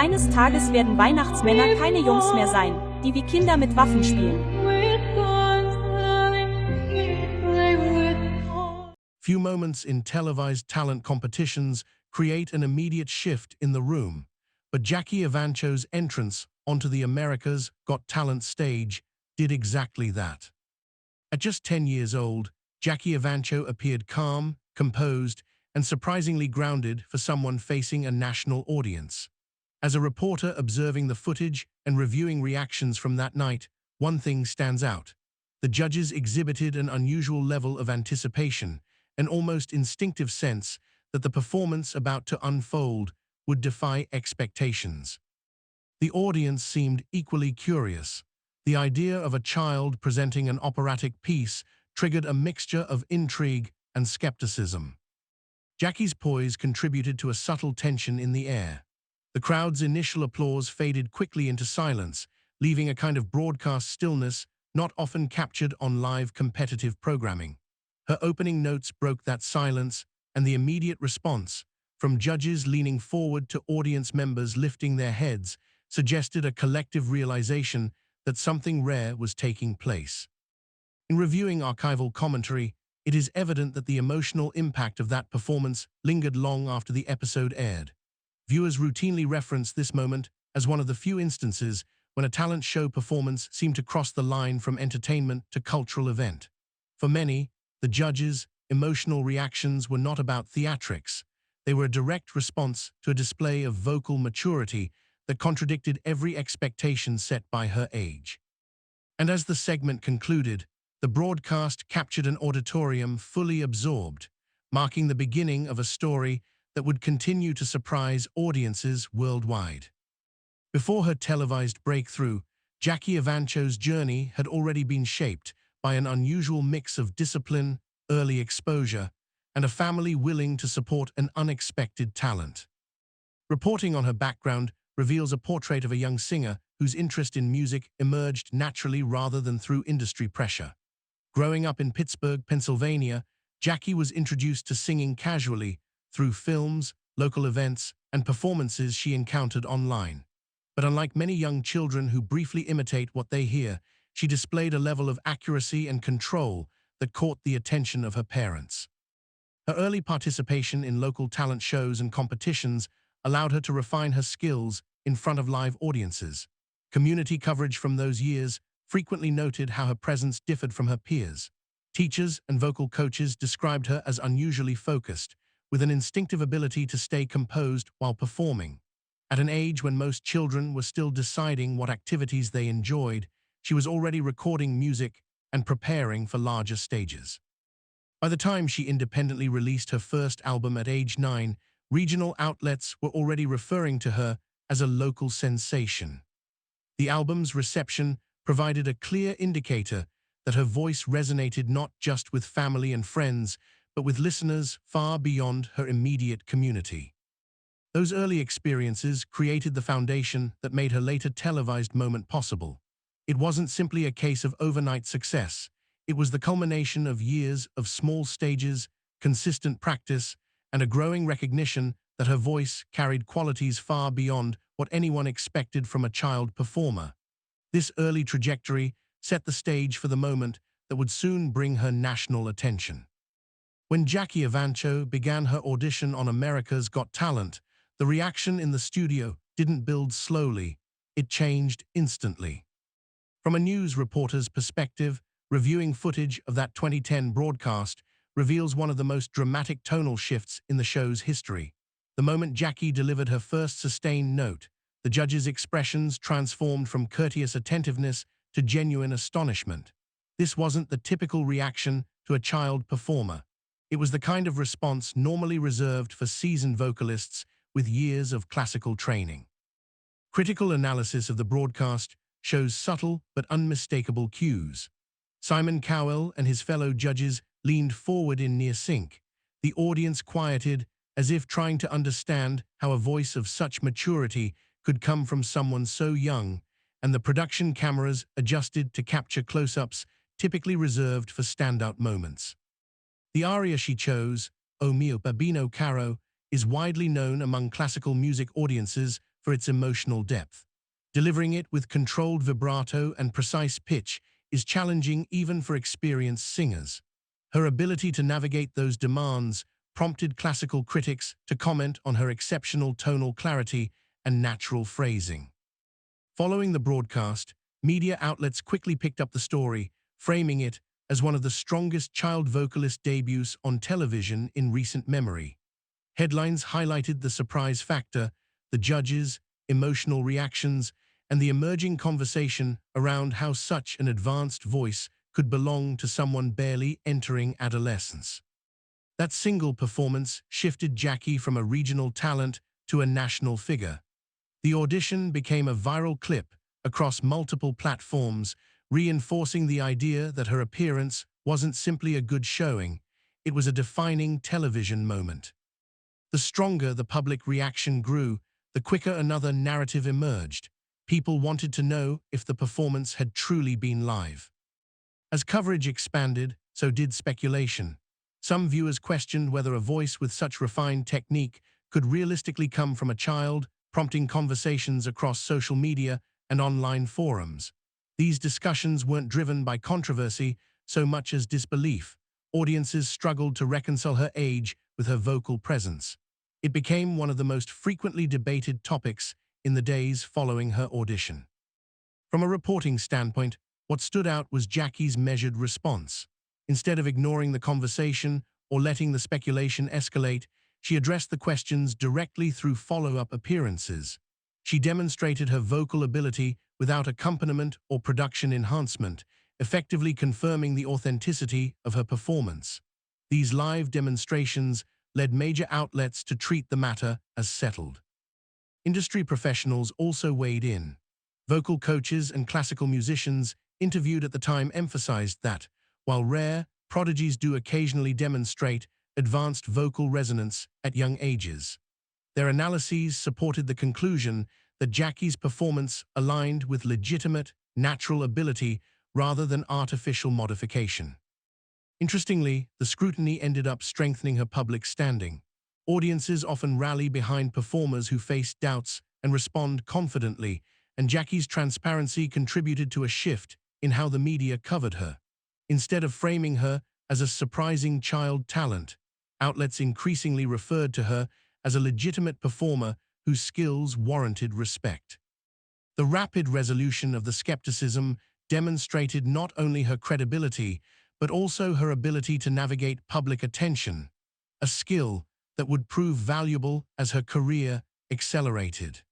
Eines Tages werden Weihnachtsmänner keine Jungs mehr sein, die wie Kinder mit Waffen spielen. Few moments in televised talent competitions create an immediate shift in the room, but Jackie Evancho's entrance onto the America's Got Talent stage did exactly that. At just 10 years old, Jackie Evancho appeared calm, composed, and surprisingly grounded for someone facing a national audience. As a reporter observing the footage and reviewing reactions from that night, one thing stands out. The judges exhibited an unusual level of anticipation, an almost instinctive sense that the performance about to unfold would defy expectations. The audience seemed equally curious. The idea of a child presenting an operatic piece triggered a mixture of intrigue and skepticism. Jackie's poise contributed to a subtle tension in the air. The crowd's initial applause faded quickly into silence, leaving a kind of broadcast stillness not often captured on live competitive programming. Her opening notes broke that silence, and the immediate response, from judges leaning forward to audience members lifting their heads, suggested a collective realization that something rare was taking place. In reviewing archival commentary, it is evident that the emotional impact of that performance lingered long after the episode aired. Viewers routinely reference this moment as one of the few instances when a talent show performance seemed to cross the line from entertainment to cultural event. For many, the judges' emotional reactions were not about theatrics. They were a direct response to a display of vocal maturity that contradicted every expectation set by her age. And as the segment concluded, the broadcast captured an auditorium fully absorbed, marking the beginning of a story that would continue to surprise audiences worldwide. Before her televised breakthrough, Jackie Evancho's journey had already been shaped by an unusual mix of discipline, early exposure, and a family willing to support an unexpected talent. Reporting on her background reveals a portrait of a young singer whose interest in music emerged naturally rather than through industry pressure. Growing up in Pittsburgh, Pennsylvania, Jackie was introduced to singing casually through films, local events, and performances she encountered online. But unlike many young children who briefly imitate what they hear, she displayed a level of accuracy and control that caught the attention of her parents. Her early participation in local talent shows and competitions allowed her to refine her skills in front of live audiences. Community coverage from those years frequently noted how her presence differed from her peers. Teachers and vocal coaches described her as unusually focused, with an instinctive ability to stay composed while performing. At an age when most children were still deciding what activities they enjoyed, she was already recording music and preparing for larger stages. By the time she independently released her first album at age 9, regional outlets were already referring to her as a local sensation. The album's reception provided a clear indicator that her voice resonated not just with family and friends, but with listeners far beyond her immediate community. Those early experiences created the foundation that made her later televised moment possible. It wasn't simply a case of overnight success. It was the culmination of years of small stages, consistent practice, and a growing recognition that her voice carried qualities far beyond what anyone expected from a child performer. This early trajectory set the stage for the moment that would soon bring her national attention. When Jackie Evancho began her audition on America's Got Talent, the reaction in the studio didn't build slowly, it changed instantly. From a news reporter's perspective, reviewing footage of that 2010 broadcast reveals one of the most dramatic tonal shifts in the show's history. The moment Jackie delivered her first sustained note, the judges' expressions transformed from courteous attentiveness to genuine astonishment. This wasn't the typical reaction to a child performer. It was the kind of response normally reserved for seasoned vocalists with years of classical training. Critical analysis of the broadcast shows subtle but unmistakable cues. Simon Cowell and his fellow judges leaned forward in near sync. The audience quieted, as if trying to understand how a voice of such maturity could come from someone so young, and the production cameras adjusted to capture close-ups typically reserved for standout moments. The aria she chose, O mio babbino caro, is widely known among classical music audiences for its emotional depth. Delivering it with controlled vibrato and precise pitch is challenging even for experienced singers. Her ability to navigate those demands prompted classical critics to comment on her exceptional tonal clarity and natural phrasing. Following the broadcast, media outlets quickly picked up the story, framing it as one of the strongest child vocalist debuts on television in recent memory. Headlines highlighted the surprise factor, the judges' emotional reactions, and the emerging conversation around how such an advanced voice could belong to someone barely entering adolescence. That single performance shifted Jackie from a regional talent to a national figure. The audition became a viral clip across multiple platforms, reinforcing the idea that her appearance wasn't simply a good showing, it was a defining television moment. The stronger the public reaction grew, the quicker another narrative emerged. People wanted to know if the performance had truly been live. As coverage expanded, so did speculation. Some viewers questioned whether a voice with such refined technique could realistically come from a child, prompting conversations across social media and online forums. These discussions weren't driven by controversy so much as disbelief. Audiences struggled to reconcile her age with her vocal presence. It became one of the most frequently debated topics in the days following her audition. From a reporting standpoint, what stood out was Jackie's measured response. Instead of ignoring the conversation or letting the speculation escalate, she addressed the questions directly through follow-up appearances. She demonstrated her vocal ability without accompaniment or production enhancement, effectively confirming the authenticity of her performance. These live demonstrations led major outlets to treat the matter as settled. Industry professionals also weighed in. Vocal coaches and classical musicians interviewed at the time emphasized that, while rare, prodigies do occasionally demonstrate advanced vocal resonance at young ages. Their analyses supported the conclusion that Jackie's performance aligned with legitimate, natural ability rather than artificial modification. Interestingly, the scrutiny ended up strengthening her public standing. Audiences often rally behind performers who face doubts and respond confidently, and Jackie's transparency contributed to a shift in how the media covered her. Instead of framing her as a surprising child talent, outlets increasingly referred to her as a legitimate performer whose skills warranted respect. The rapid resolution of the skepticism demonstrated not only her credibility, but also her ability to navigate public attention, a skill that would prove valuable as her career accelerated.